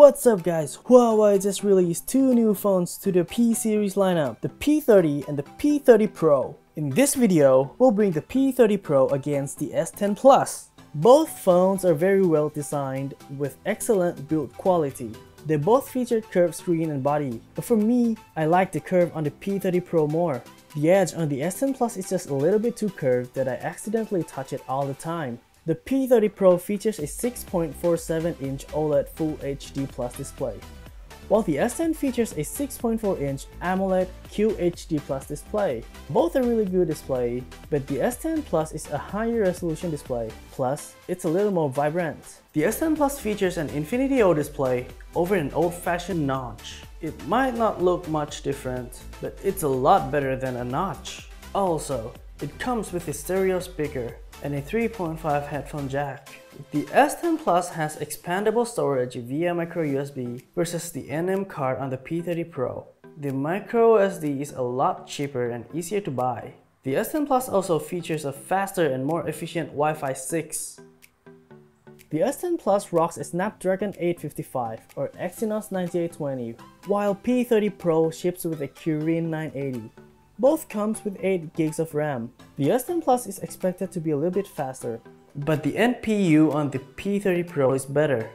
What's up guys, Huawei just released two new phones to the P series lineup, the P30 and the P30 Pro. In this video, we'll bring the P30 Pro against the S10 Plus. Both phones are very well designed with excellent build quality. They both feature curved screen and body, but for me, I like the curve on the P30 Pro more. The edge on the S10 Plus is just a little bit too curved that I accidentally touch it all the time. The P30 Pro features a 6.47-inch OLED Full HD Plus display, while the S10 features a 6.4-inch AMOLED QHD Plus display. Both are really good display, but the S10 Plus is a higher resolution display, plus it's a little more vibrant. The S10 Plus features an Infinity O display over an old-fashioned notch. It might not look much different, but it's a lot better than a notch. Also, it comes with a stereo speaker and a 3.5 headphone jack. The S10 Plus has expandable storage via micro USB versus the NM card on the P30 Pro. The micro SD is a lot cheaper and easier to buy. The S10 Plus also features a faster and more efficient Wi-Fi 6. The S10 Plus rocks a Snapdragon 855 or Exynos 9820, while P30 Pro ships with a Kirin 980. Both comes with 8 gigs of RAM. The S10 Plus is expected to be a little bit faster, but the NPU on the P30 Pro is better.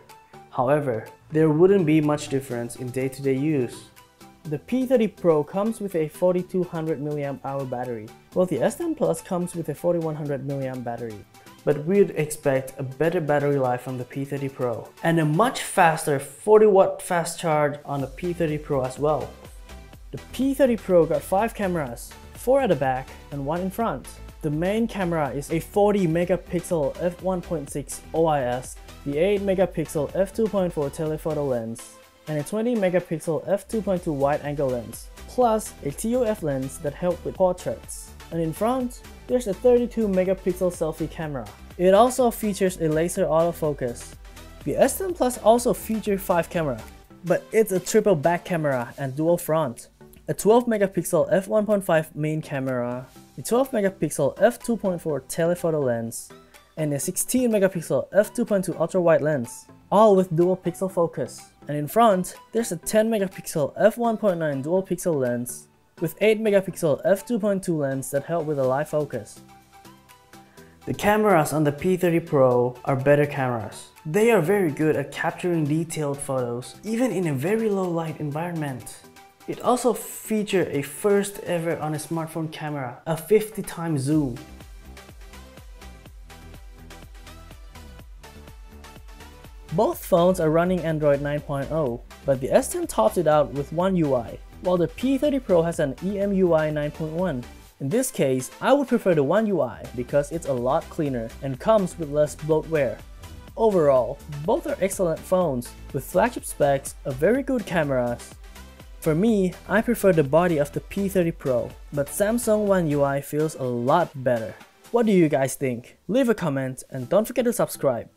However, there wouldn't be much difference in day-to-day use. The P30 Pro comes with a 4200 mAh battery, while the S10 Plus comes with a 4100 mAh battery. But we'd expect a better battery life on the P30 Pro, and a much faster 40-watt fast charge on the P30 Pro as well. The P30 Pro got 5 cameras, 4 at the back and 1 in front. The main camera is a 40 megapixel f1.6 OIS, the 8 megapixel f2.4 telephoto lens, and a 20 megapixel f2.2 wide-angle lens, plus a TOF lens that helps with portraits. And in front, there's a 32 megapixel selfie camera. It also features a laser autofocus. The S10 Plus also features 5 cameras, but it's a triple back camera and dual front. A 12 megapixel f1.5 main camera, a 12 megapixel f2.4 telephoto lens, and a 16 megapixel f2.2 ultra-wide lens, all with dual pixel focus. And in front, there's a 10 megapixel f1.9 dual pixel lens with 8 megapixel f2.2 lens that help with the live focus. The cameras on the P30 Pro are better cameras. They are very good at capturing detailed photos, even in a very low light environment. It also features a first ever on a smartphone camera, a 50x zoom. Both phones are running Android 9.0, but the S10 tops it out with One UI, while the P30 Pro has an EMUI 9.1. In this case, I would prefer the One UI because it's a lot cleaner and comes with less bloatware. Overall, both are excellent phones with flagship specs, a very good cameras. For me, I prefer the body of the P30 Pro, but Samsung One UI feels a lot better. What do you guys think? Leave a comment and don't forget to subscribe.